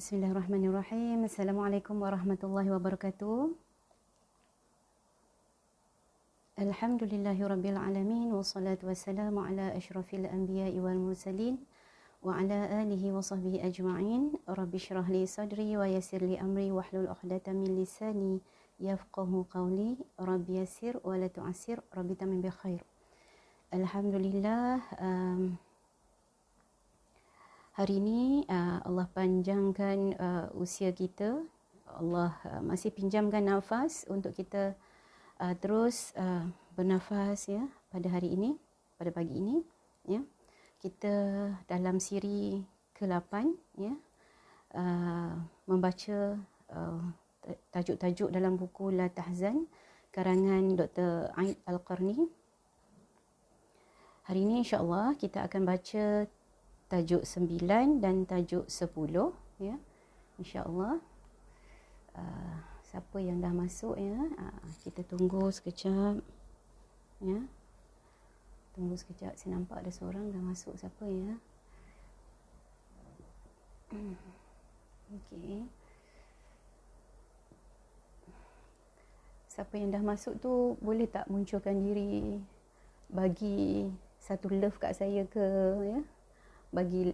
Bismillahirrahmanirrahim. Assalamualaikum warahmatullahi wabarakatuh. Alhamdulillahirabbil alamin wassalatu wassalamu ala asyrafil anbiya'i wal mursalin wa ala alihi wa sahbihi ajma'in. Rabbi shrah li sadri wa yassir li amri wahlul 'uqdatam min lisani yafqahu qawli. Rabbi yassir wa la tu'assir, rabbi tamim bi khair. Alhamdulillah, hari ini Allah panjangkan usia kita. Allah masih pinjamkan nafas untuk kita terus bernafas ya pada hari ini, pada pagi ini ya. Kita dalam siri ke-8 ya, membaca tajuk-tajuk dalam buku La Tahzan karangan Dr. Aid Al-Qarni. Hari ini insya-Allah kita akan baca tajuk 9 dan tajuk 10 ya, insya-Allah. Siapa yang dah masuk ya, kita tunggu sekejap ya. Tunggu sekejap, saya nampak ada seorang dah masuk. Siapa ya? Okey. Siapa yang dah masuk tu boleh tak munculkan diri, bagi satu love kat saya ke ya, bagi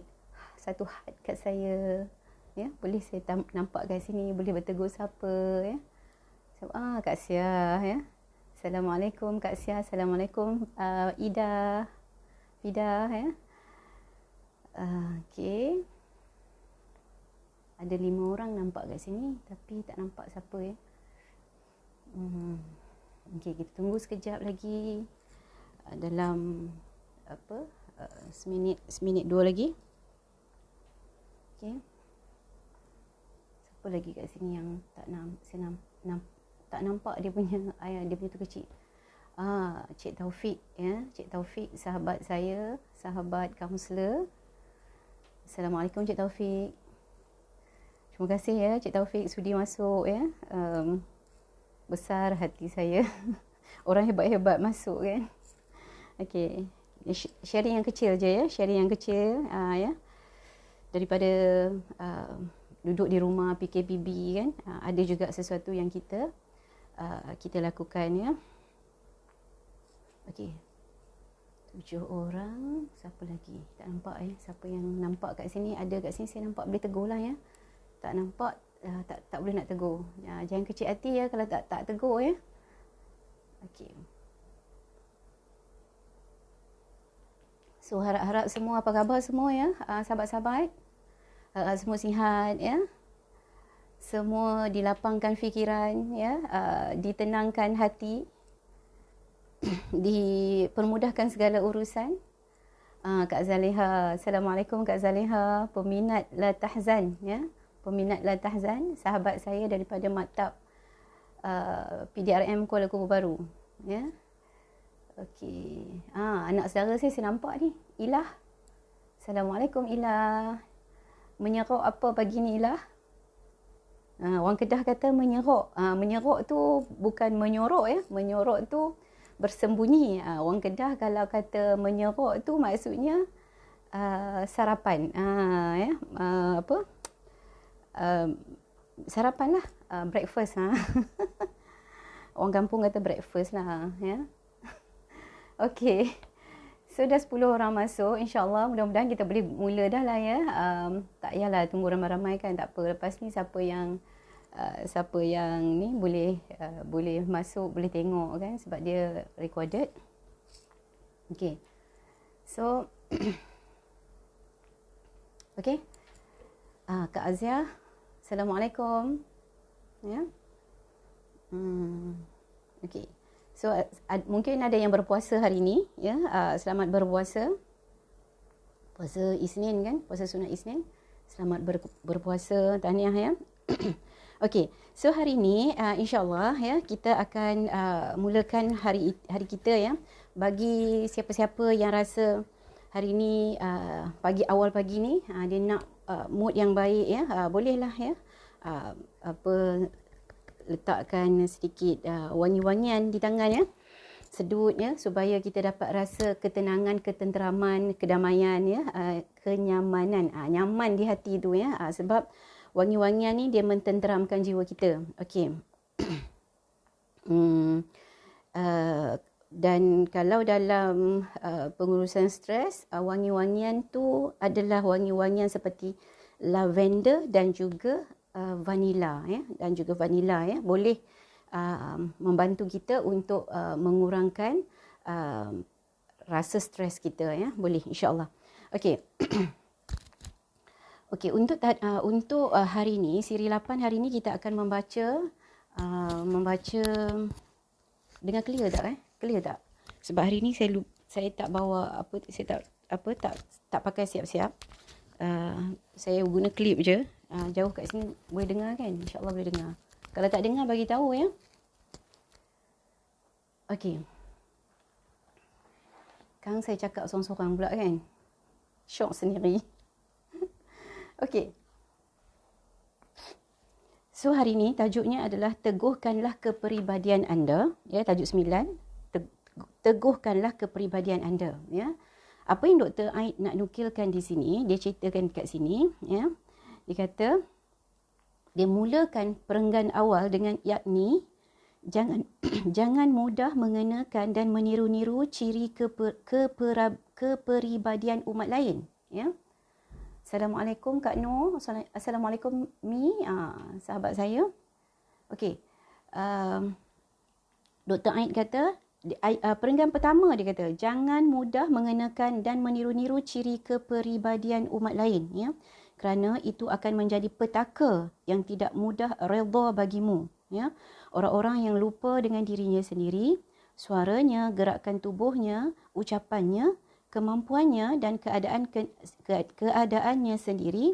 satu heart kat saya ya. Boleh saya nampak kat sini, boleh bertegur siapa ya. Kak Sia ya. Assalamualaikum Kak Sia. Assalamualaikum Ida, Fida ya. Okey. Ada 5 orang nampak kat sini tapi tak nampak siapa ya. Okey, kita tunggu sekejap lagi. Dalam seminit 2 lagi. Okey. Siapa lagi kat sini yang tak tak nampak dia punya ayah, dia punya tu kecil. Cik Taufik ya, Cik Taufik sahabat saya, sahabat kaunselor. Assalamualaikum Cik Taufik. Terima kasih ya Cik Taufik sudi masuk ya. Besar hati saya. Orang hebat-hebat masuk kan. Okey. Sharing yang kecil je ya, sharing yang kecil ya. Daripada duduk di rumah PKPB kan, ada juga sesuatu yang kita lakukan ya. Okey. 7 orang, siapa lagi? Tak nampak ya. Siapa yang nampak kat sini? Ada kat sini saya nampak, boleh tegur lah ya. Tak nampak tak boleh nak tegur. Jangan kecil hati ya kalau tak tegur ya. Okey. So harap-harap semua apa khabar semua ya, sahabat-sahabat. Semua sihat ya. Semua dilapangkan fikiran ya, ditenangkan hati, dipermudahkan segala urusan. Kak Zaliha, Assalamualaikum Kak Zaliha, peminat La Tahzan ya. Peminat La Tahzan, sahabat saya daripada maktab PDRM Kuala Kubu Baru ya. Okey. Anak saudara saya nampak ni, Ilah. Assalamualaikum Ilah. Menyerok apa pagi ni Ilah? Orang Kedah kata menyerok. Menyerok tu bukan menyorok ya. Menyorok tu bersembunyi. Orang Kedah kalau kata menyerok tu maksudnya sarapan. Ya. Sarapan lah. Breakfast. Orang kampung kata breakfast lah ya. Okey. So dah 10 orang masuk, insya-Allah mudah-mudahan kita boleh mula dah lah ya. Tak payahlah tunggu ramai-ramai kan, tak apa. Lepas ni siapa yang ni boleh masuk, boleh tengok kan sebab dia recorded. Okey. So okey. Kak Azia, Assalamualaikum. Ya. Okey. So mungkin ada yang berpuasa hari ni ya. Selamat berpuasa. Puasa Isnin kan? Puasa sunat Isnin. Selamat berpuasa, tahniah ya. Okey. So hari ni insya-Allah ya kita akan mulakan hari kita ya. Bagi siapa-siapa yang rasa hari ni awal pagi ni dia nak mood yang baik ya, bolehlah ya. Letakkan sedikit wangi-wangian di tangan ya, sedut ya, supaya kita dapat rasa ketenangan, ketenteraman, kedamaian ya, kenyamanan, nyaman di hati tu ya. Sebab Wangi-wangian ni dia mententeramkan jiwa kita. Okey. Dan kalau dalam pengurusan stres, wangi-wangian tu adalah wangi-wangian seperti lavender dan juga vanila ya, dan juga vanila ya, boleh membantu kita untuk mengurangkan rasa stres kita ya, boleh insya-Allah. Okey. Okey, untuk hari ini, siri 8 hari ini kita akan membaca dengan clear tak Clear tak? Sebab hari ni saya tak bawa tak pakai siap-siap. Saya guna klip je. Jauh kat sini boleh dengar kan? InsyaAllah boleh dengar. Kalau tak dengar bagi tahu ya. Okey. Kan saya cakap sorang-sorang pula kan? Syok sendiri. Okey. So hari ni tajuknya adalah teguhkanlah kepribadian anda, ya, tajuk 9. Teguhkanlah kepribadian anda, ya. Apa yang Dr. Aid nak nukilkan di sini, dia ceritakan kat sini, ya. Dia kata dia mulakan perenggan awal dengan yakni jangan mudah mengenakan dan meniru-niru ciri kepribadian umat lain, ya. Assalamualaikum Kak Nur. Assalamualaikum Mi, sahabat saya. Okey. Dr. Aid kata, perenggan pertama dia kata, jangan mudah mengenakan dan meniru-niru ciri kepribadian umat lain, ya. Kerana itu akan menjadi petaka yang tidak mudah redha bagimu, ya. Orang-orang yang lupa dengan dirinya sendiri, suaranya, gerakan tubuhnya, ucapannya, kemampuannya dan keadaannya sendiri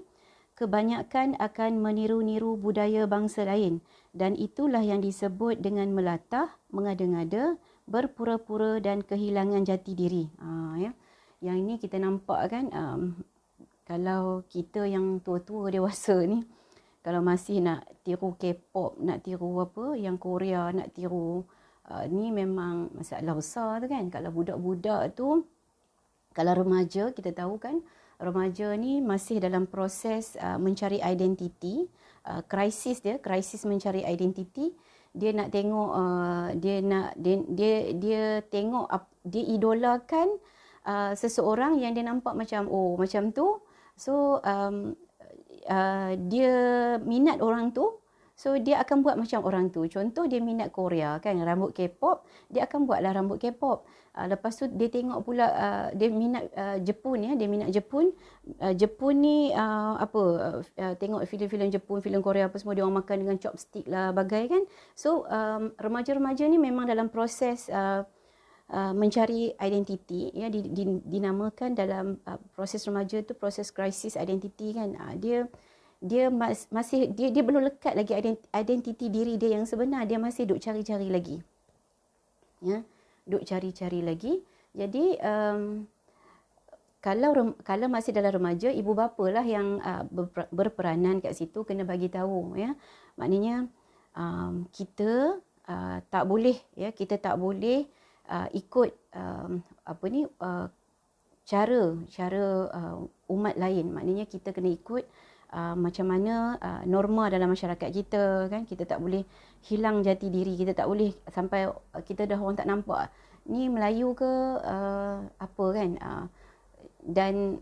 kebanyakan akan meniru-niru budaya bangsa lain, dan itulah yang disebut dengan melatah, mengada-ngada, berpura-pura dan kehilangan jati diri. Ya. Yang ini kita nampak kan, kalau kita yang tua-tua dewasa ni, kalau masih nak tiru K-pop, nak tiru apa yang Korea, nak tiru, ni memang masalah besar tu kan. Kalau budak-budak tu, kalau remaja, kita tahu kan, remaja ni masih dalam proses mencari identiti, krisis mencari identiti. Dia nak tengok, dia tengok, dia idolakan seseorang yang dia nampak macam, oh macam tu. So dia minat orang tu. So dia akan buat macam orang tu. Contoh dia minat Korea kan, rambut K-pop, dia akan buatlah rambut K-pop. Lepas tu dia tengok pula dia minat Jepun ya, dia minat Jepun. Jepun ni tengok filem-filem Jepun, filem Korea apa semua, dia orang makan dengan chopstick lah bagai kan. So remaja-remaja ni memang dalam proses mencari identiti ya, dinamakan dalam proses remaja tu proses krisis identiti kan. Dia belum lekat lagi identiti diri dia yang sebenar, dia masih duk cari-cari lagi. Ya, duk cari-cari lagi. Jadi kalau masih dalam remaja, ibu bapa lah yang berperanan kat situ, kena bagi tahu ya. Maknanya kita tak boleh ya, kita tak boleh ikut cara umat lain. Maknanya kita kena ikut macam mana norma dalam masyarakat kita kan. Kita tak boleh hilang jati diri, kita tak boleh sampai kita dah orang tak nampak ni Melayu ke apa kan. Dan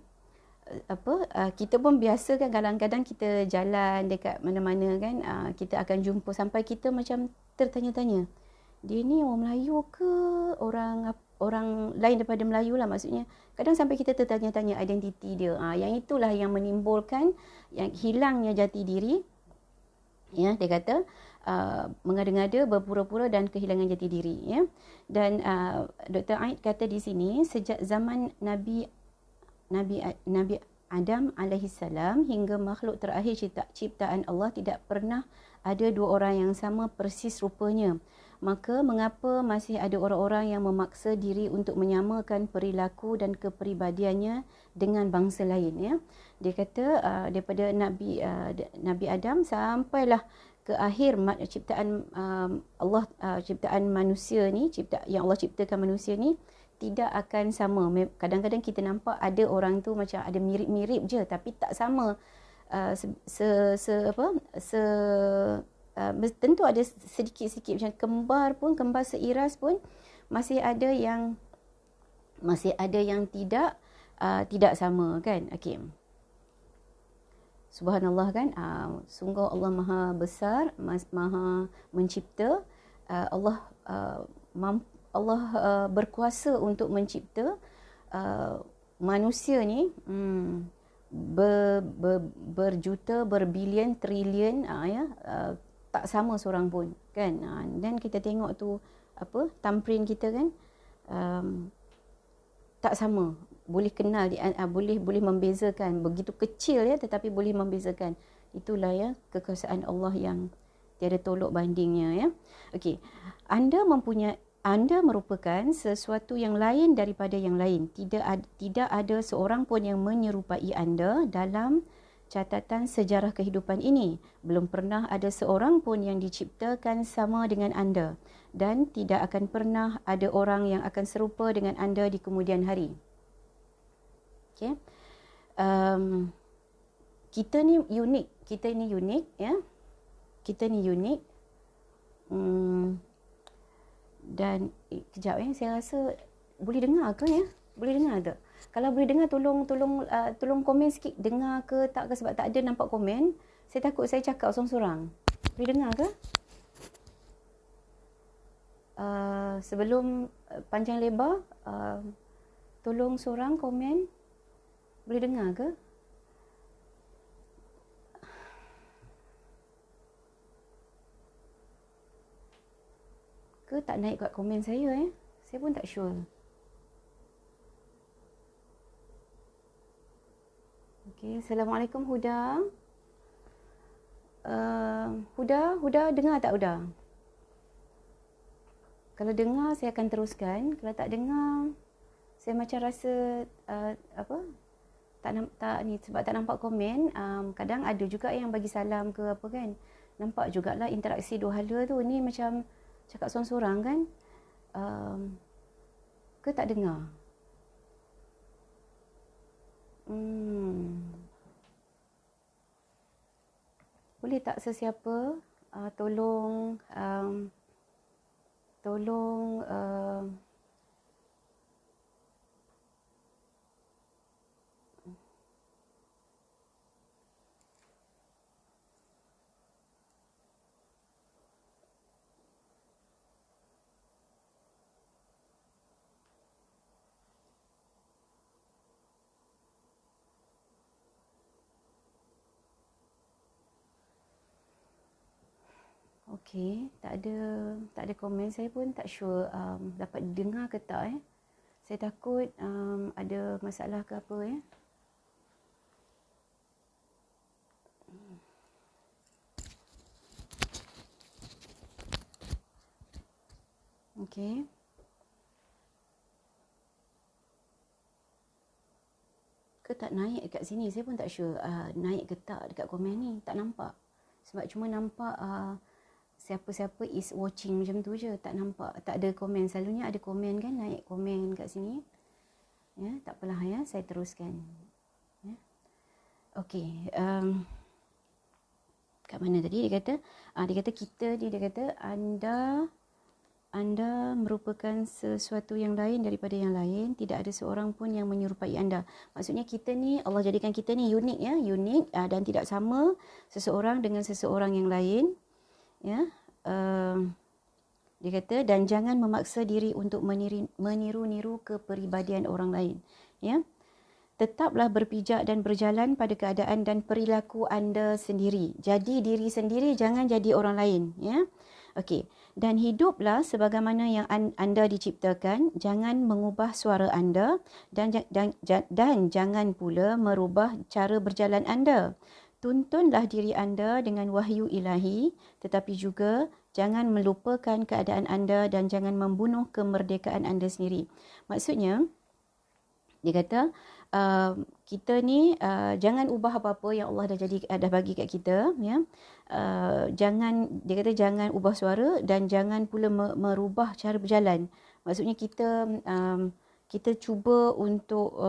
kita pun biasa kan, kadang-kadang kita jalan dekat mana-mana kan, kita akan jumpa sampai kita macam tertanya-tanya, dia ni orang Melayu ke orang lain daripada Melayu lah, maksudnya kadang sampai kita tertanya-tanya identiti dia. Yang itulah yang menimbulkan yang hilangnya jati diri. Ya, dia kata mengada-ngada, berpura-pura dan kehilangan jati diri ya. Dan Dr. Aid kata di sini, sejak zaman Nabi Adam alaihissalam hingga makhluk terakhir ciptaan Allah, tidak pernah ada dua orang yang sama persis rupanya. Maka mengapa masih ada orang-orang yang memaksa diri untuk menyamakan perilaku dan kepribadiannya dengan bangsa lain ya. Dia kata daripada Nabi Adam sampailah ke akhir ciptaan Allah, ciptaan manusia ni, yang Allah ciptakan manusia ni tidak akan sama. Kadang-kadang kita nampak ada orang tu macam ada mirip-mirip je tapi tak sama tentu ada sedikit-sedikit macam kembar seiras pun masih ada yang tidak sama kan. Okey. Subhanallah kan. Sungguh Allah Maha besar, Maha mencipta. Allah berkuasa untuk mencipta manusia ni berjuta, berbilion, trilion tak sama seorang pun kan. Dan kita tengok tu thumbprint kita kan, tak sama, boleh kenal, boleh membezakan, begitu kecil ya tetapi boleh membezakan. Itulah ya kekuasaan Allah yang tiada tolok bandingnya ya. Okey, anda merupakan sesuatu yang lain daripada yang lain. Tidak ada seorang pun yang menyerupai anda dalam catatan sejarah kehidupan ini. Belum pernah ada seorang pun yang diciptakan sama dengan anda. Dan tidak akan pernah ada orang yang akan serupa dengan anda di kemudian hari. Okay. Kita ni unik. Ya. Kita ni unik. Dan kejap saya rasa boleh dengar ke ya? Boleh dengar tak? Kalau boleh dengar tolong komen sikit, dengar ke tak ke, sebab tak ada nampak komen. Saya takut saya cakap sorang-sorang. Boleh dengar ke? Sebelum panjang lebar, tolong sorang komen. Boleh dengar ke? Ke tak naik kat komen saya Saya pun tak sure. Okey, Assalamualaikum Huda. Huda dengar tak Huda? Kalau dengar saya akan teruskan. Kalau tak dengar saya macam rasa sebab tak nampak komen. Kadang ada juga yang bagi salam ke apa kan. Nampak jugalah interaksi dua hala tu. Ni macam cakap sorang-sorang kan. Ke tak dengar? Boleh tak sesiapa tolong okey, tak ada komen. Saya pun tak sure dapat dengar ke tak Saya takut ada masalah ke apa Okey. Ke tak naik kat sini, saya pun tak sure naik ke tak dekat komen ni. Tak nampak. Sebab cuma nampak siapa-siapa is watching macam tu je. Tak nampak, tak ada komen. Selalunya ada komen kan, naik komen kat sini. Ya, tak apalah ya, saya teruskan. Ya. Okey, kat mana tadi dia kata? Dia kata kita ni, dia kata anda merupakan sesuatu yang lain daripada yang lain. Tidak ada seorang pun yang menyerupai anda. Maksudnya kita ni, Allah jadikan kita ni unik ya, unik dan tidak sama seseorang dengan seseorang yang lain. Ya, dia kata dan jangan memaksa diri untuk meniru-niru kepribadian orang lain. Ya, tetaplah berpijak dan berjalan pada keadaan dan perilaku anda sendiri. Jadi diri sendiri, jangan jadi orang lain. Ya. Okey, dan hiduplah sebagaimana yang anda diciptakan. Jangan mengubah suara anda dan jangan pula merubah cara berjalan anda. Tuntunlah diri anda dengan wahyu ilahi, tetapi juga jangan melupakan keadaan anda dan jangan membunuh kemerdekaan anda sendiri. Maksudnya, dia kata kita ni jangan ubah apa-apa yang Allah dah bagi kat kita ya. Dia kata jangan ubah suara dan jangan pula merubah cara berjalan. Maksudnya kita cuba untuk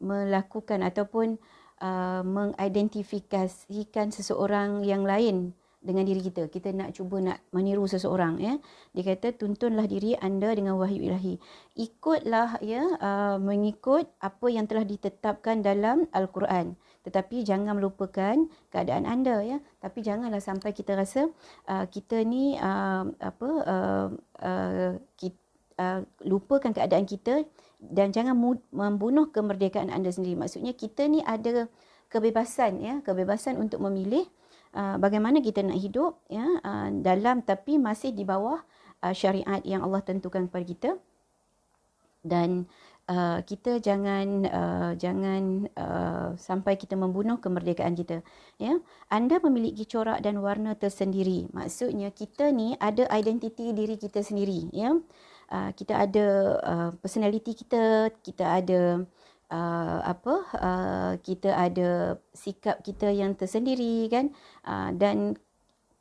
melakukan ataupun mengidentifikasikan seseorang yang lain dengan diri kita. Kita nak cuba nak meniru seseorang, ya. Dia kata tuntunlah diri anda dengan wahyu ilahi. Ikutlah, ya, mengikut apa yang telah ditetapkan dalam Al-Quran. Tetapi jangan melupakan keadaan anda, ya. Tapi janganlah sampai kita rasa kita ni lupakan keadaan kita, dan jangan membunuh kemerdekaan anda sendiri. Maksudnya kita ni ada kebebasan, ya, kebebasan untuk memilih bagaimana kita nak hidup, ya, dalam tapi masih di bawah syariat yang Allah tentukan kepada kita. Dan kita jangan sampai kita membunuh kemerdekaan kita, ya. Anda memiliki corak dan warna tersendiri. Maksudnya kita ni ada identiti diri kita sendiri, ya. Kita ada personality kita ada kita ada sikap kita yang tersendiri, kan. Dan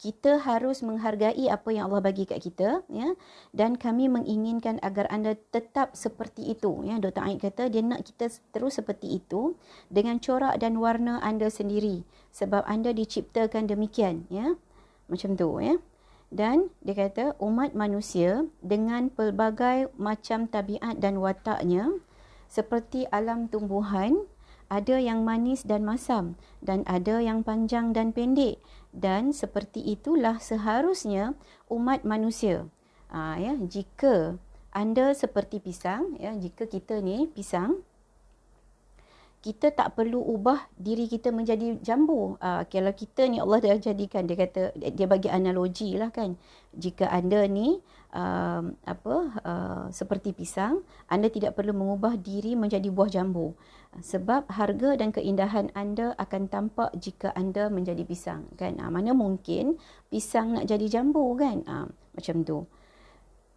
kita harus menghargai apa yang Allah bagi kat kita, ya. Dan kami menginginkan agar anda tetap seperti itu, ya. Dr. Aid kata dia nak kita terus seperti itu dengan corak dan warna anda sendiri, sebab anda diciptakan demikian, ya. Macam tu, ya. Dan dia kata umat manusia dengan pelbagai macam tabiat dan wataknya seperti alam tumbuhan, ada yang manis dan masam dan ada yang panjang dan pendek, dan seperti itulah seharusnya umat manusia. Ya, jika anda seperti pisang, ya, jika kita ni pisang, kita tak perlu ubah diri kita menjadi jambu. Kalau kita ni Allah dah jadikan, dia kata, dia bagi analogi lah, kan. Jika anda ni seperti pisang, anda tidak perlu mengubah diri menjadi buah jambu. Sebab harga dan keindahan anda akan tampak jika anda menjadi pisang, kan. Mana mungkin pisang nak jadi jambu, kan. Macam tu.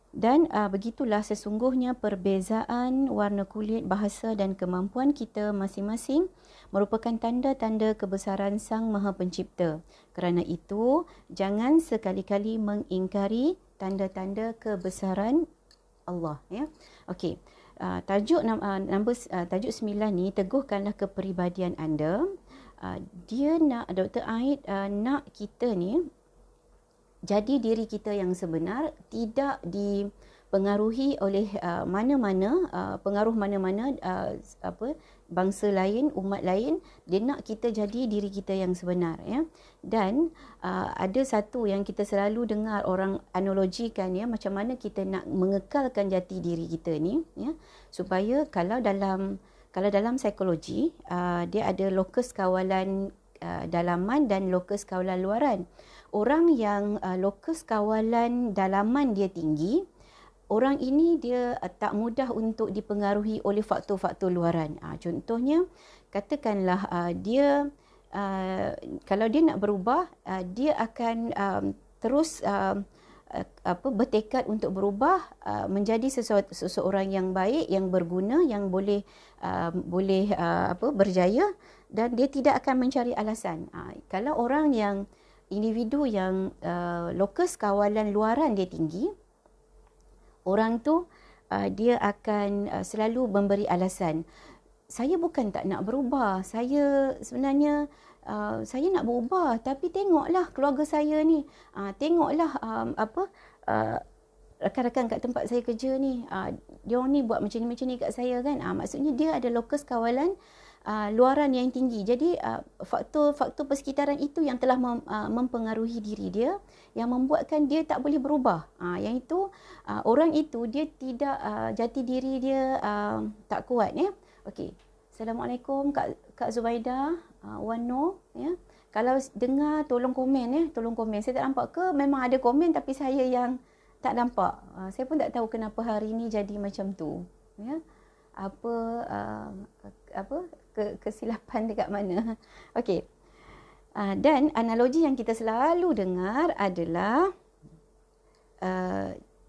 Dan begitulah sesungguhnya perbezaan warna kulit, bahasa dan kemampuan kita masing-masing merupakan tanda-tanda kebesaran Sang Maha Pencipta. Kerana itu, jangan sekali-kali mengingkari tanda-tanda kebesaran Allah, ya. Okey. Tajuk 9 ni, teguhkanlah kepribadian anda. Dia nak, Dr. Aid nak kita ni jadi diri kita yang sebenar, tidak dipengaruhi oleh pengaruh mana-mana bangsa lain, umat lain. Dia nak kita jadi diri kita yang sebenar, ya. Dan ada satu yang kita selalu dengar orang analogikan, ya, macam mana kita nak mengekalkan jati diri kita ni, ya, supaya kalau dalam psikologi dia ada lokus kawalan dalaman dan lokus kawalan luaran. Orang yang lokus kawalan dalaman dia tinggi, orang ini dia tak mudah untuk dipengaruhi oleh faktor-faktor luaran. Contohnya, katakanlah dia kalau dia nak berubah, dia akan terus bertekad untuk berubah menjadi seseorang yang baik, yang berguna, yang boleh berjaya, dan dia tidak akan mencari alasan. Kalau orang yang individu yang lokus kawalan luaran dia tinggi, orang tu dia akan selalu memberi alasan. Saya bukan tak nak berubah, saya sebenarnya saya nak berubah, tapi tengoklah keluarga saya ni, tengoklah rakan-rakan kat tempat saya kerja ni, dia orang ni buat macam ni kat saya, kan. Maksudnya dia ada lokus kawalan luaran yang tinggi. Jadi faktor-faktor persekitaran itu yang telah mempengaruhi diri dia, yang membuatkan dia tak boleh berubah. Yang itu orang itu dia tidak jati diri dia tak kuat, ya. Okey. Assalamualaikum Kak Zubaidah, Wan Nur, ya. Kalau dengar tolong komen, ya, tolong komen. Saya tak nampak ke memang ada komen tapi saya yang tak nampak. Saya pun tak tahu kenapa hari ni jadi macam tu, ya. Kesilapan dekat mana. Okey. Dan analogi yang kita selalu dengar adalah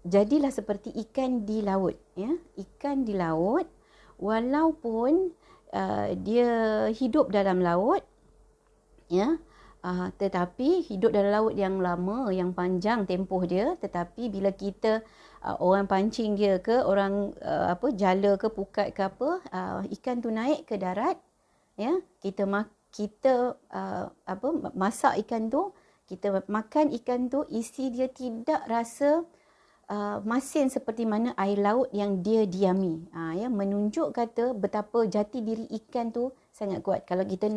jadilah seperti ikan di laut, ya. Ikan di laut, walaupun dia hidup dalam laut, ya, tetapi hidup dalam laut yang lama, yang panjang tempoh dia, tetapi bila kita orang pancing dia ke, orang jala ke, pukat ke apa, ikan tu naik ke darat, ya, kita masak ikan tu, kita makan ikan tu, isi dia tidak rasa masin seperti mana air laut yang dia diami. Ya, menunjuk kata betapa jati diri ikan tu sangat kuat. Kalau kita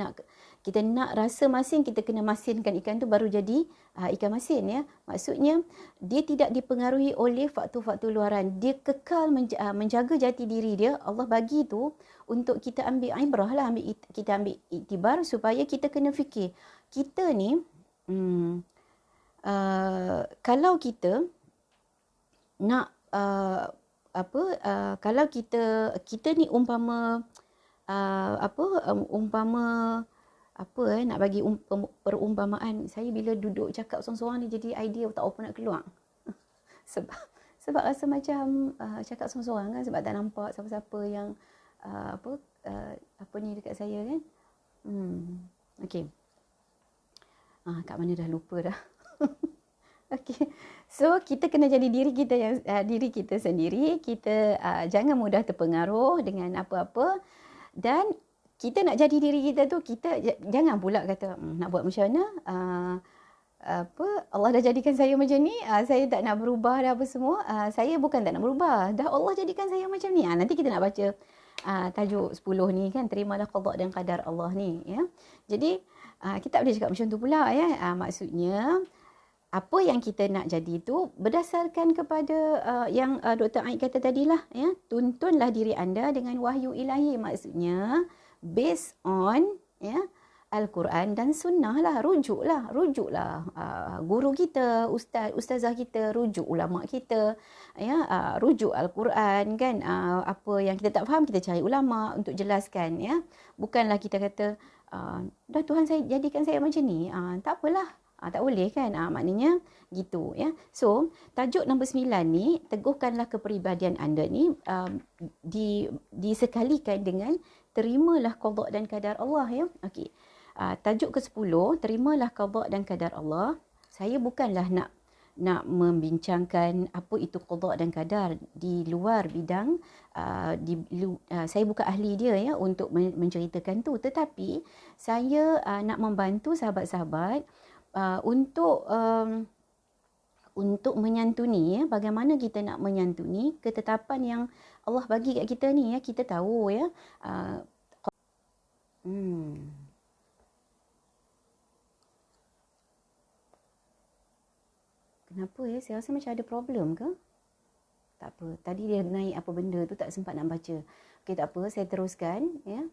nak rasa masin, kita kena masinkan ikan tu baru jadi ikan masin, ya. Maksudnya dia tidak dipengaruhi oleh faktor-faktor luaran. Dia kekal menjaga jati diri dia. Allah bagi tu untuk kita ambil ibrah lah, kita ambil iktibar supaya kita kena fikir. Kita ni kalau kita nak kalau kita ni umpama nak bagi perumpamaan. Saya bila duduk cakap seorang-seorang ni jadi idea tak apa nak keluar. sebab rasa macam cakap seorang-seorang kan, sebab tak nampak siapa-siapa yang apa ni dekat saya kan. Okey. Kat mana dah lupa dah. Okey. So kita kena jadi diri kita sendiri. Kita jangan mudah terpengaruh dengan apa-apa, dan kita nak jadi diri kita tu, kita jangan pula kata nak buat macam mana, Allah dah jadikan saya macam ni, saya tak nak berubah dah apa semua. Saya bukan tak nak berubah, dah Allah jadikan saya macam ni. Nanti kita nak baca tajuk 10 ni kan, terimalah qada dan qadar Allah ni, ya. Jadi kita tak boleh cakap macam tu pula, ya. Maksudnya apa yang kita nak jadi tu berdasarkan kepada yang Dr. Aid kata tadilah, ya. Tuntunlah diri anda dengan wahyu ilahi. Maksudnya based on, ya, Al-Quran dan sunnah lah. Rujuklah guru kita, ustazah kita, rujuk ulama kita, ya. Rujuk Al-Quran kan. Apa yang kita tak faham, kita cari ulama untuk jelaskan, ya. Bukanlah kita kata dah Tuhan saya jadikan saya macam ni, tak apalah. Tak boleh kan? Maknanya gitu, ya. So, tajuk nombor 9 ni, teguhkanlah kepribadian anda ni disekalikan dengan terimalah qada dan qadar Allah, ya. Okey. Tajuk ke-10, terimalah qada dan qadar Allah. Saya bukanlah nak membincangkan apa itu qada dan qadar di luar bidang, saya bukan ahli dia, ya, untuk menceritakan tu, tetapi saya nak membantu sahabat-sahabat untuk menyantuni, ya, bagaimana kita nak menyantuni ketetapan yang Allah bagi kat kita ni, ya. Kita tahu, ya. Kenapa, ya? Saya rasa macam ada problem ke? Tak apa. Tadi dia naik apa benda tu, tak sempat nak baca. Okey, tak apa. Saya teruskan, ya.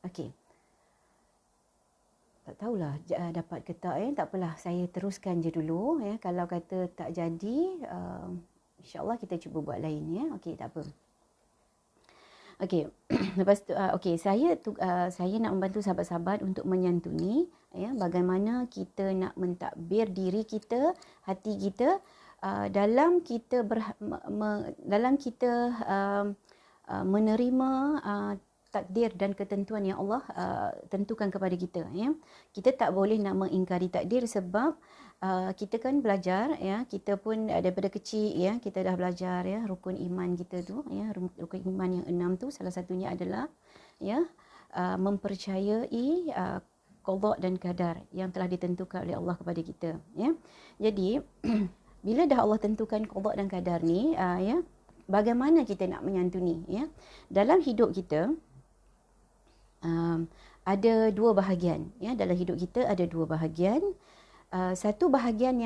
Okey. Tak tahulah dapat ke tak, ya. Tak apalah, saya teruskan je dulu, ya. Kalau kata tak jadi, insya-Allah kita cuba buat lain, ya. Okey, tak apa. Okey. Lepas tu saya nak membantu sahabat-sahabat untuk menyantuni, ya, bagaimana kita nak mentadbir diri kita, hati kita, dalam kita menerima takdir dan ketentuan yang Allah tentukan kepada kita, ya. Kita tak boleh nak mengingkari takdir sebab kita kan belajar, ya. Kita pun daripada kecil, ya, kita dah belajar, ya, rukun iman kita tu, ya. Rukun iman yang 6 tu salah satunya adalah, ya, mempercayai qada dan qadar yang telah ditentukan oleh Allah kepada kita, ya. Jadi bila dah Allah tentukan qada dan qadar ni, ya, bagaimana kita nak menyantuni, ya. Dalam hidup kita ada dua bahagian, ya. Dalam hidup kita ada dua bahagian. Satu bahagian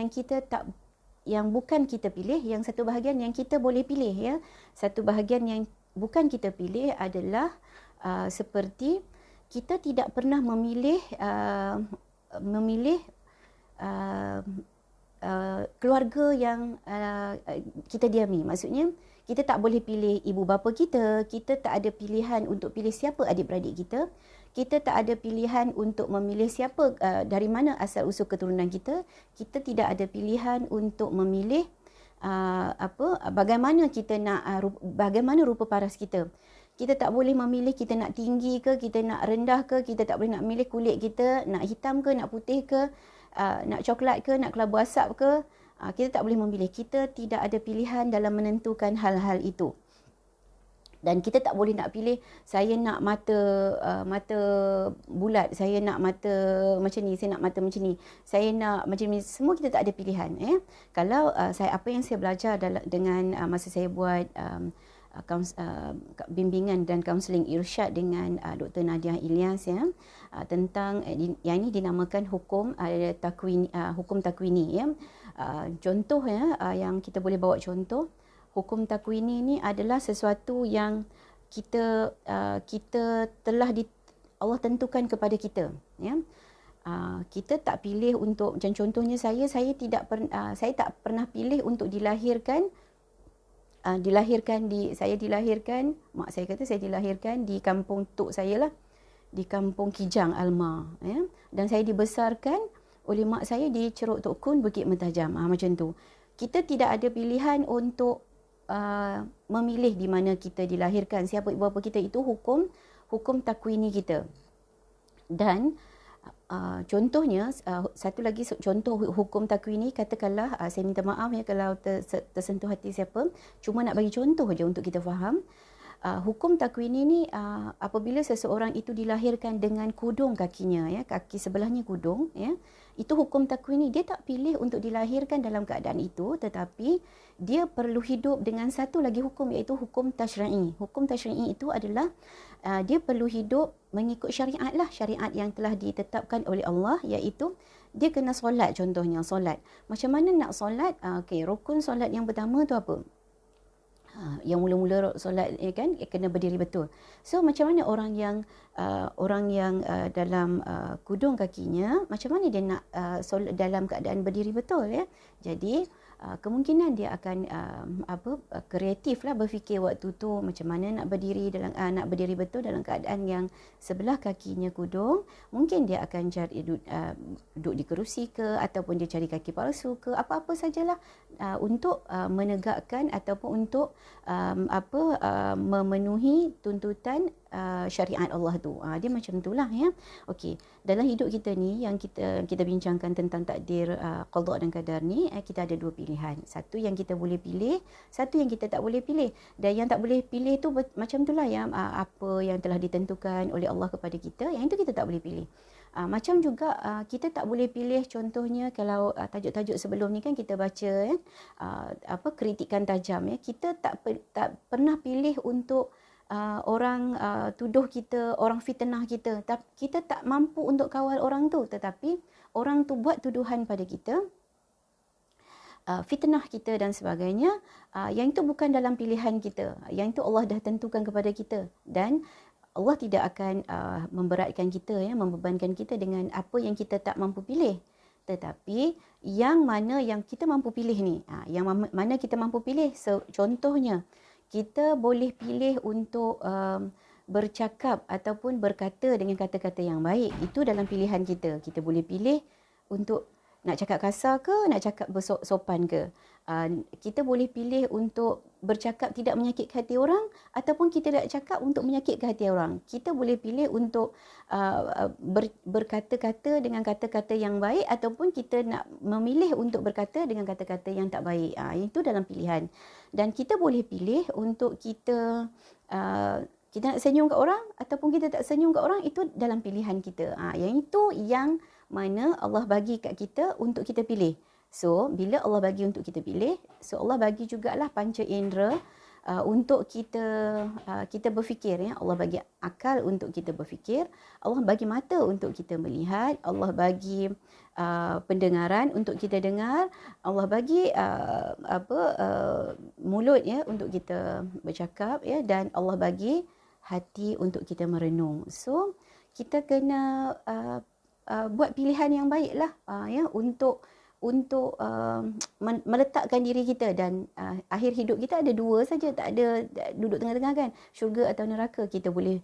yang bukan kita pilih, yang satu bahagian yang kita boleh pilih, ya. Satu bahagian yang bukan kita pilih adalah seperti kita tidak pernah memilih keluarga yang kita diami. Maksudnya kita tak boleh pilih ibu bapa kita, kita tak ada pilihan untuk pilih siapa adik-beradik kita, kita tak ada pilihan untuk memilih siapa dari mana asal usul keturunan kita, kita tidak ada pilihan untuk memilih bagaimana kita nak bagaimana rupa paras kita. Kita tak boleh memilih kita nak tinggi ke, kita nak rendah ke, kita tak boleh nak milih kulit kita nak hitam ke, nak putih ke, nak coklat ke, nak kelabu asap ke, Kita tak boleh memilih. Kita tidak ada pilihan dalam menentukan hal-hal itu. Dan kita tak boleh nak pilih, saya nak mata bulat, saya nak mata macam ni, saya nak mata macam ni, saya nak macam ni. Semua kita tak ada pilihan. Kalau apa yang saya belajar dengan masa saya buat bimbingan dan kaunseling irsyad dengan Dr. Nadia Ilyas, tentang yang ini dinamakan hukum takwini, contoh yang kita boleh bawa contoh. Hukum takwini ni adalah sesuatu yang kita telah Allah tentukan kepada kita, kita tak pilih untuk, macam contohnya saya tak pernah pilih untuk dilahirkan mak saya kata saya dilahirkan di kampung tok saya lah, di kampung Kijang Alma, dan saya dibesarkan oleh mak saya di Ceruk Tok Kun, Bukit Mentajam, macam tu. Kita tidak ada pilihan untuk memilih di mana kita dilahirkan, siapa ibu bapa kita. Itu hukum takwini kita. Dan contohnya, satu lagi contoh hukum takwini, katakanlah, saya minta maaf kalau tersentuh hati siapa, cuma nak bagi contoh je untuk kita faham. Hukum takwini ni, apabila seseorang itu dilahirkan dengan kudung kakinya, kaki sebelahnya kudung, itu hukum takwini. Dia tak pilih untuk dilahirkan dalam keadaan itu, tetapi dia perlu hidup dengan satu lagi hukum, iaitu hukum tasyri'i. Hukum tasyri'i itu adalah dia perlu hidup mengikut syariat lah, syariat yang telah ditetapkan oleh Allah, iaitu dia kena solat. Contohnya solat, macam mana nak solat? Rukun solat yang pertama tu apa? Yang mula-mula solat kan kena berdiri betul. So macam mana orang yang dalam kudung kakinya, macam mana dia nak solat dalam keadaan berdiri betul, Jadi kemungkinan dia akan kreatif lah, berfikir waktu tu macam mana nak berdiri betul dalam keadaan yang sebelah kakinya kudung. Mungkin dia akan cari duduk di kerusi ke, ataupun dia cari kaki palsu ke, apa-apa sajalah untuk menegakkan ataupun untuk memenuhi tuntutan syariat Allah tu. Dia macam itulah, Okey, dalam hidup kita ni yang kita bincangkan tentang takdir, qada dan qadar ni, kita ada dua pilihan. Satu yang kita boleh pilih, satu yang kita tak boleh pilih. Dan yang tak boleh pilih tu macam itulah, apa yang telah ditentukan oleh Allah kepada kita, yang itu kita tak boleh pilih. Macam juga kita tak boleh pilih, contohnya kalau tajuk-tajuk sebelum ni kan kita baca kritikan tajam, kita tak pernah pilih untuk orang tuduh kita, orang fitnah kita. Kita tak mampu untuk kawal orang tu, tetapi orang tu buat tuduhan pada kita, fitnah kita dan sebagainya, yang itu bukan dalam pilihan kita, yang itu Allah dah tentukan kepada kita. Dan Allah tidak akan memberatkan kita, membebankan kita dengan apa yang kita tak mampu pilih. Tetapi yang mana yang kita mampu pilih ni, yang mana kita mampu pilih. Contohnya, kita boleh pilih untuk bercakap ataupun berkata dengan kata-kata yang baik. Itu dalam pilihan kita. Kita boleh pilih untuk nak cakap kasar ke, nak cakap bersopan ke. Kita boleh pilih untuk bercakap tidak menyakitkan hati orang, ataupun kita nak cakap untuk menyakitkan hati orang. Kita boleh pilih untuk berkata-kata dengan kata-kata yang baik, ataupun kita nak memilih untuk berkata dengan kata-kata yang tak baik. Itu dalam pilihan. Dan kita boleh pilih untuk kita nak senyum kat orang ataupun kita tak senyum kat orang. Itu dalam pilihan kita. Yang itu yang mana Allah bagi kat kita untuk kita pilih. So, bila Allah bagi untuk kita pilih, so Allah bagi jugalah panca indera untuk kita berfikir, Allah bagi akal untuk kita berfikir, Allah bagi mata untuk kita melihat, Allah bagi pendengaran untuk kita dengar, Allah bagi mulut untuk kita bercakap, dan Allah bagi hati untuk kita merenung. So, kita kena buat pilihan yang baiklah, untuk meletakkan diri kita. Dan akhir hidup kita ada dua saja, tak ada duduk tengah-tengah kan, syurga atau neraka. Kita boleh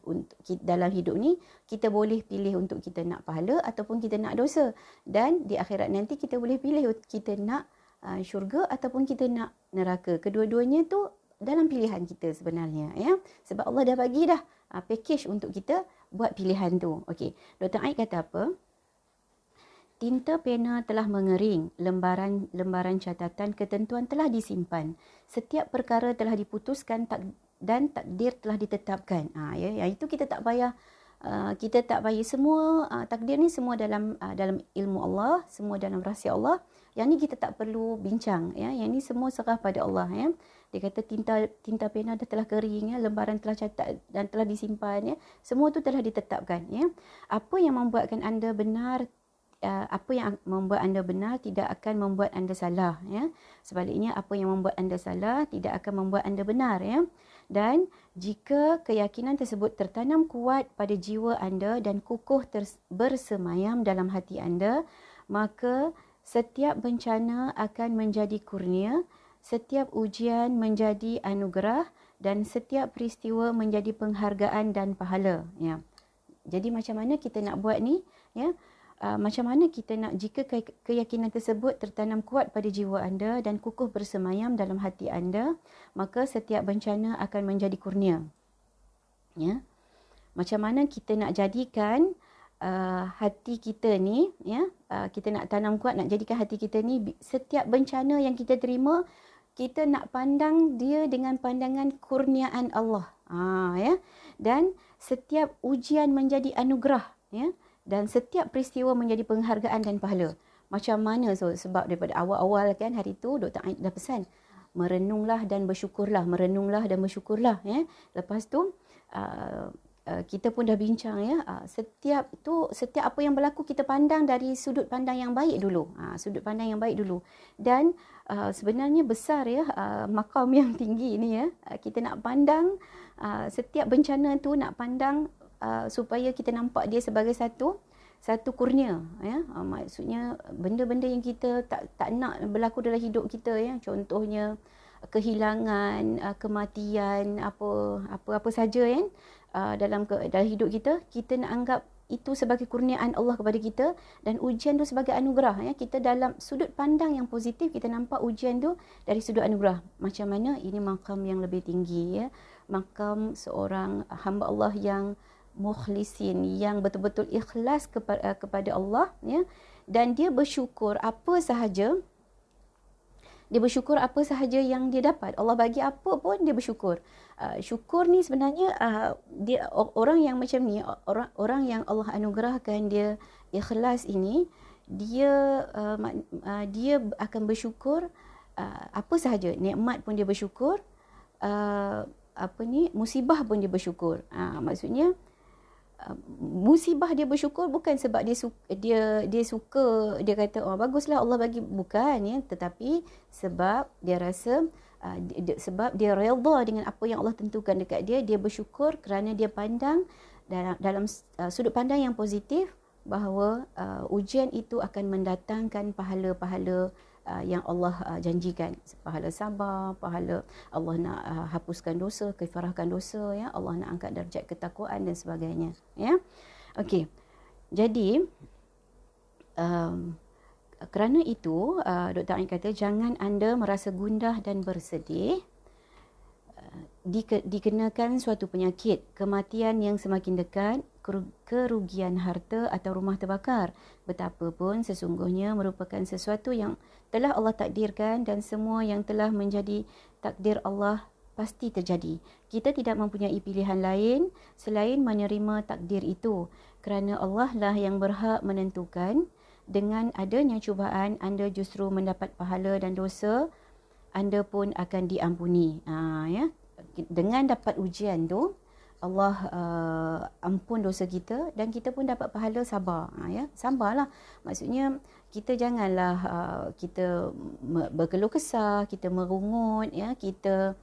dalam hidup ni kita boleh pilih untuk kita nak pahala ataupun kita nak dosa, dan di akhirat nanti kita boleh pilih kita nak syurga ataupun kita nak neraka. Kedua-duanya tu dalam pilihan kita sebenarnya, sebab Allah dah bagi dah package untuk kita buat pilihan tu. Okey, Dr. Aid kata apa? tinta pena telah mengering, lembaran catatan ketentuan telah disimpan. Setiap perkara telah diputuskan dan takdir telah ditetapkan. Ya, itu kita tak payah semua takdir ni semua dalam ilmu Allah, semua dalam rahsia Allah. Yang ni kita tak perlu bincang, ya. Yang ni semua serah pada Allah, ya. Dia kata tinta pena dah telah kering, ya, lembaran telah catat dan telah disimpan, ya. Semua tu telah ditetapkan, ya. Apa yang membuat anda benar tidak akan membuat anda salah, ya. Sebaliknya, apa yang membuat anda salah tidak akan membuat anda benar, ya. Dan jika keyakinan tersebut tertanam kuat pada jiwa anda dan kukuh bersemayam dalam hati anda, maka setiap bencana akan menjadi kurnia, setiap ujian menjadi anugerah dan setiap peristiwa menjadi penghargaan dan pahala, ya. Jadi macam mana kita nak buat ni, ya? Macam mana kita nak, jika keyakinan tersebut tertanam kuat pada jiwa anda dan kukuh bersemayam dalam hati anda, maka setiap bencana akan menjadi kurnia, ya. Macam mana kita nak jadikan hati kita ni, ya, kita nak tanam kuat, nak jadikan hati kita ni, setiap bencana yang kita terima, kita nak pandang dia dengan pandangan kurniaan Allah, ya. Dan setiap ujian menjadi anugerah, ya. Dan setiap peristiwa menjadi penghargaan dan pahala. Macam mana? Sebab daripada awal-awal kan hari tu Dr. Ain dah pesan, merenunglah dan bersyukurlah, merenunglah dan bersyukurlah, ya. Lepas tu kita pun dah bincang, ya. Setiap apa yang berlaku kita pandang dari sudut pandang yang baik dulu. Sudut pandang yang baik dulu. Dan sebenarnya besar, ya, makam yang tinggi ni, ya. Kita nak pandang setiap bencana tu, nak pandang supaya kita nampak dia sebagai satu kurnia, ya. Maksudnya benda-benda yang kita tak nak berlaku dalam hidup kita, ya. Contohnya kehilangan, kematian, apa saja, kan, dalam hidup kita nak anggap itu sebagai kurniaan Allah kepada kita dan ujian tu sebagai anugerah, ya. Kita dalam sudut pandang yang positif, kita nampak ujian tu dari sudut anugerah. Macam mana? Ini makam yang lebih tinggi, ya. Makam seorang hamba Allah yang mukhlisin, yang betul-betul ikhlas kepada Allah, ya. Dan dia bersyukur apa sahaja yang dia dapat. Allah bagi apa pun dia bersyukur. Syukur ni sebenarnya dia orang yang macam ni, orang yang Allah anugerahkan dia ikhlas ini, dia akan bersyukur apa sahaja. Nikmat pun dia bersyukur, musibah pun dia bersyukur. Maksudnya musibah dia bersyukur bukan sebab dia suka, dia kata baguslah Allah bagi, bukan, ya, tetapi sebab dia rasa sebab dia redha dengan apa yang Allah tentukan dekat dia bersyukur kerana dia pandang dalam sudut pandang yang positif bahawa ujian itu akan mendatangkan pahala-pahala yang Allah janjikan, pahala sabar, pahala Allah nak hapuskan dosa, kefarahkan dosa, ya. Allah nak angkat darjat ketakwaan dan sebagainya, ya. Okey. Jadi kerana itu Dr. Ain kata jangan anda merasa gundah dan bersedih dikenakan suatu penyakit, kematian yang semakin dekat, kerugian harta atau rumah terbakar. Betapapun sesungguhnya merupakan sesuatu yang telah Allah takdirkan dan semua yang telah menjadi takdir Allah pasti terjadi. Kita tidak mempunyai pilihan lain selain menerima takdir itu kerana Allah lah yang berhak menentukan. Dengan adanya cubaan, anda justru mendapat pahala dan dosa anda pun akan diampuni. Ya. Dengan dapat ujian tu, Allah ampun dosa kita dan kita pun dapat pahala sabar. Ya, sabarlah. Maksudnya kita janganlah kita berkeluh kesah, kita merungut, ya, kita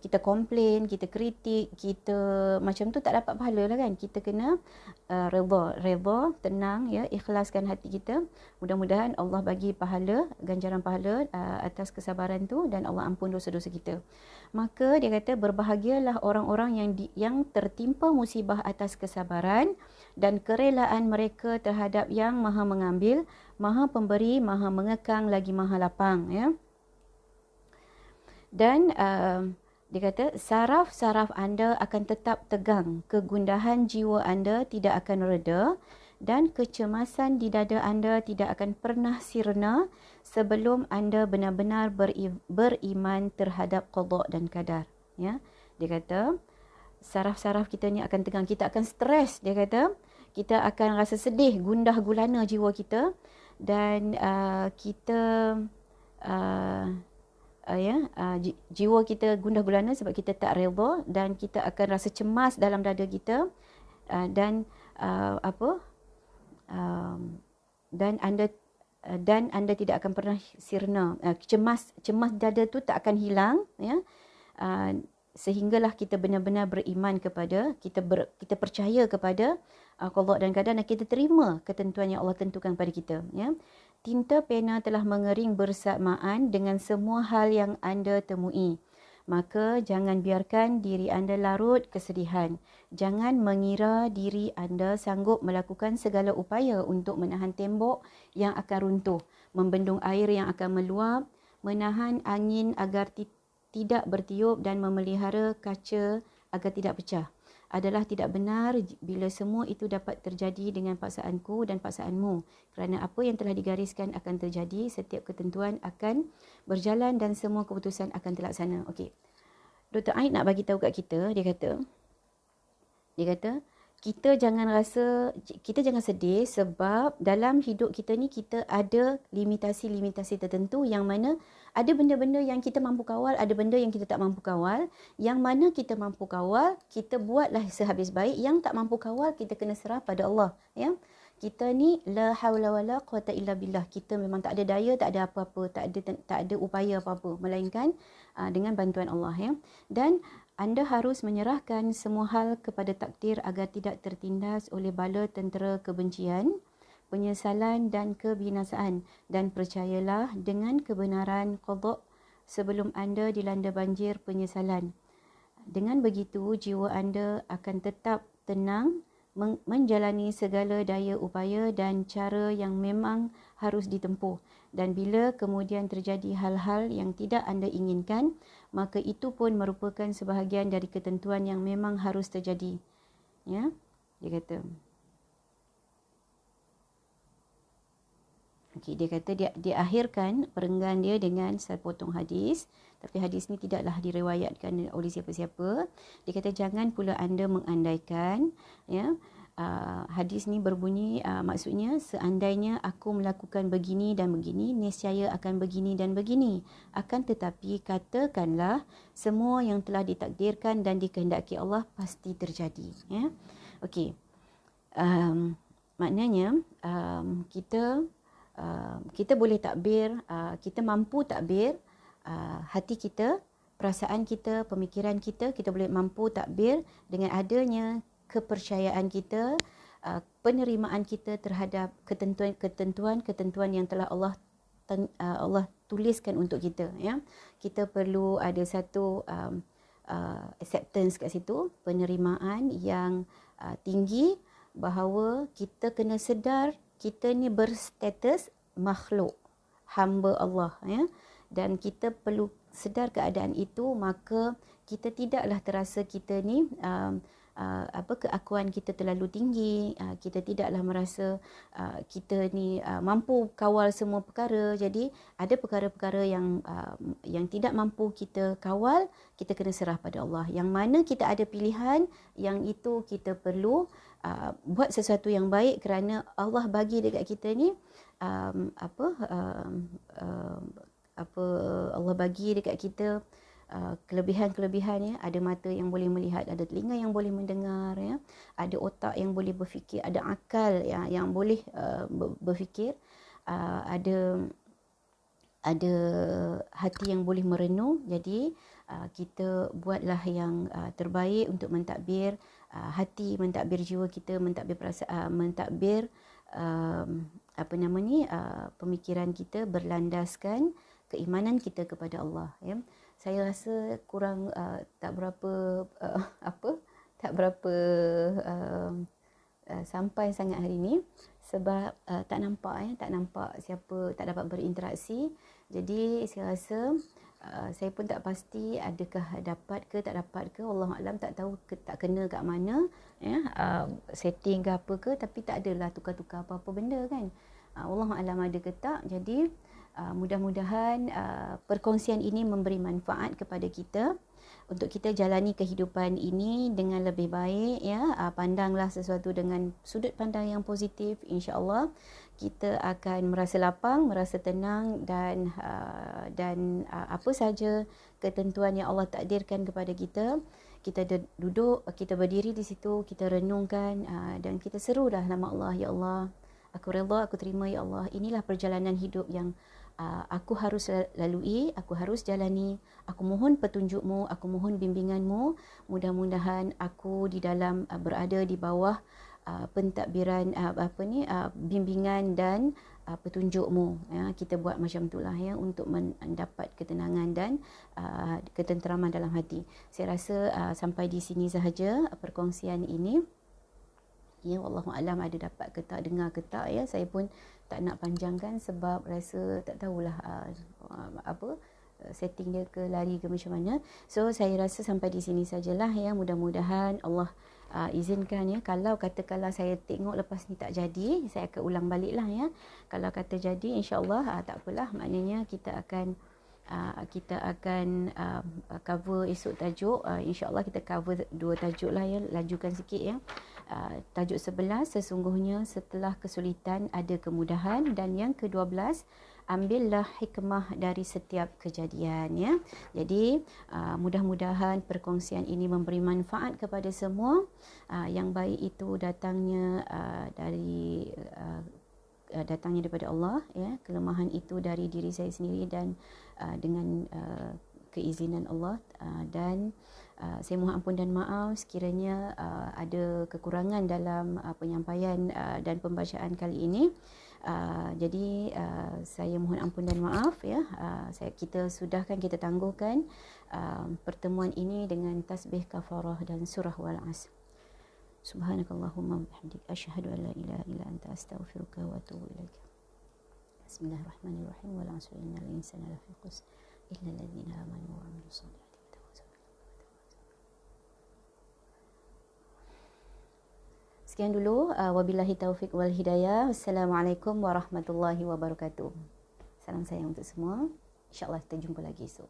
kita komplain, kita kritik, kita macam tu tak dapat pahala lah, kan. Kita kena redha, tenang, ya, ikhlaskan hati kita. Mudah-mudahan Allah bagi pahala, ganjaran pahala atas kesabaran tu dan Allah ampun dosa-dosa kita. Maka dia kata berbahagialah orang-orang yang tertimpa musibah atas kesabaran dan kerelaan mereka terhadap yang Maha mengambil, Maha pemberi, Maha mengekang lagi Maha lapang, ya. Dan dia kata saraf-saraf anda akan tetap tegang, kegundahan jiwa anda tidak akan reda dan kecemasan di dada anda tidak akan pernah sirna sebelum anda benar-benar beriman terhadap qada dan qadar. Ya, dia kata saraf-saraf kita ni akan tegang, kita akan stres, dia kata kita akan rasa sedih, gundah gulana jiwa kita, dan kita jiwa kita gundah gulana sebab kita tak redha, dan kita akan rasa cemas dalam dada kita, dan anda tidak akan pernah sirna. Cemas dada tu tak akan hilang, ya. Sehinggalah kita benar-benar beriman kepada, kita percaya kepada qada dan qadar, dan kita terima ketentuan yang Allah tentukan pada kita, ya. Tinta pena telah mengering bersamaan dengan semua hal yang anda temui. Maka jangan biarkan diri anda larut kesedihan. Jangan mengira diri anda sanggup melakukan segala upaya untuk menahan tembok yang akan runtuh, membendung air yang akan meluap, menahan angin agar tidak bertiup, dan memelihara kaca agar tidak pecah. Adalah tidak benar bila semua itu dapat terjadi dengan paksaanku dan paksaanmu. Kerana apa yang telah digariskan akan terjadi, setiap ketentuan akan berjalan dan semua keputusan akan terlaksana. Okey. Dr. Aid nak bagi tahu kat kita, dia kata kita jangan sedih sebab dalam hidup kita ni kita ada limitasi-limitasi tertentu, yang mana ada benda-benda yang kita mampu kawal, ada benda yang kita tak mampu kawal. Yang mana kita mampu kawal, kita buatlah sehabis baik. Yang tak mampu kawal, kita kena serah pada Allah, ya. Kita ni la haula wala quwata illa billah. Kita memang tak ada daya, tak ada apa-apa, tak ada upaya apa-apa, melainkan dengan bantuan Allah, ya. Dan anda harus menyerahkan semua hal kepada takdir agar tidak tertindas oleh bala tentera kebencian, penyesalan dan kebinasaan. Dan percayalah dengan kebenaran qada sebelum anda dilanda banjir penyesalan. Dengan begitu, jiwa anda akan tetap tenang menjalani segala daya upaya dan cara yang memang harus ditempuh. Dan bila kemudian terjadi hal-hal yang tidak anda inginkan, maka itu pun merupakan sebahagian dari ketentuan yang memang harus terjadi. Ya, dia kata. Okey, dia kata dia akhirkan perenggan dia dengan sepotong hadis, tapi hadis ni tidaklah diriwayatkan oleh siapa-siapa. Dia kata jangan pula anda mengandaikan, ya. Hadis ni berbunyi, maksudnya seandainya aku melakukan begini dan begini, nescaya akan begini dan begini. Akan tetapi katakanlah semua yang telah ditakdirkan dan dikehendaki Allah pasti terjadi, ya. Okey. Maknanya kita boleh takbir, kita mampu takbir hati kita, perasaan kita, pemikiran kita, kita boleh mampu takbir dengan adanya kepercayaan kita, penerimaan kita terhadap ketentuan yang telah Allah tuliskan untuk kita, ya. Kita perlu ada satu acceptance kat situ, penerimaan yang tinggi, bahawa kita kena sedar kita ni berstatus makhluk, hamba Allah, ya. Dan kita perlu sedar keadaan itu, maka kita tidaklah terasa kita ni keakuan kita terlalu tinggi, kita tidaklah merasa kita ni mampu kawal semua perkara. Jadi ada perkara-perkara yang tidak mampu kita kawal, kita kena serah pada Allah. Yang mana kita ada pilihan, yang itu kita perlu buat sesuatu yang baik, kerana Allah bagi dekat kita ni Allah bagi dekat kita kelebihan-kelebihan, ya. Ada mata yang boleh melihat, ada telinga yang boleh mendengar, ya. Ada otak yang boleh berfikir, ada akal yang boleh berfikir, ada hati yang boleh merenung. Jadi kita buatlah yang terbaik untuk mentadbir hati, mentadbir jiwa kita, mentadbir perasaan, mentadbir pemikiran kita berlandaskan keimanan kita kepada Allah, ya. Saya rasa kurang tak berapa sampai sangat hari ini, sebab tak nampak siapa, tak dapat berinteraksi. Jadi saya rasa Saya pun tak pasti adakah dapat ke tak dapat ke, wallahu alam, tak tahu ke, tak kena kat mana ya, setting ke apa ke, tapi tak adalah tukar-tukar apa-apa benda kan. Wallahu alam ada ke tak. Jadi mudah-mudahan perkongsian ini memberi manfaat kepada kita untuk kita jalani kehidupan ini dengan lebih baik ya. Pandanglah sesuatu dengan sudut pandang yang positif, insya-Allah kita akan merasa lapang, merasa tenang, dan apa saja ketentuan yang Allah takdirkan kepada kita, kita duduk, kita berdiri di situ, kita renungkan dan kita serulah nama Allah. Ya Allah, aku redha, aku terima ya Allah. Inilah perjalanan hidup yang aku harus lalui, aku harus jalani. Aku mohon petunjuk-Mu, aku mohon bimbingan-Mu. Mudah-mudahan aku di dalam berada di bawah pentadbiran bimbingan dan petunjuk-Mu ya. Kita buat macam itulah ya, untuk mendapat ketenangan dan ketenteraman dalam hati. Saya rasa sampai di sini sahaja perkongsian ini ya. Wallahu alam ada dapat ke tak, dengar ke tak ya. Saya pun tak nak panjangkan sebab rasa tak tahulah setting dia ke lari ke macam mana. So saya rasa sampai di sini sajalah ya. Mudah-mudahan Allah izinkan ya. Kalau katakanlah saya tengok lepas ni tak jadi, saya akan ulang balik lah ya. Kalau kata jadi, insya-Allah tak apalah, maknanya kita akan cover esok tajuk. InsyaAllah kita cover 2 tajuk lah ya. Lajukan sikit ya. Tajuk 11, sesungguhnya setelah kesulitan ada kemudahan, dan yang ke-12, ambillah hikmah dari setiap kejadian ya. Jadi mudah-mudahan perkongsian ini memberi manfaat kepada semua. Yang baik itu datangnya datangnya daripada Allah ya. Kelemahan itu dari diri saya sendiri dan dengan keizinan Allah, dan saya mohon ampun dan maaf sekiranya ada kekurangan dalam penyampaian dan pembacaan kali ini. Jadi saya mohon ampun dan maaf ya. Kita sudahkan, kita tangguhkan pertemuan ini dengan tasbih kafarah dan surah wal asr. Subhanakallahumma bihamdik, asyhadu an la ilaha illa anta, astaghfiruka wa atubu ilaik. Bismillahirrahmanirrahim. Wal 'asri innal insana lafi khusr illa alladziina aamanu wa 'amilus shalihati. Sekian dulu, wabillahi taufik wal hidayah. Wassalamualaikum warahmatullahi wabarakatuh. Salam sayang untuk semua. InsyaAllah kita jumpa lagi esok.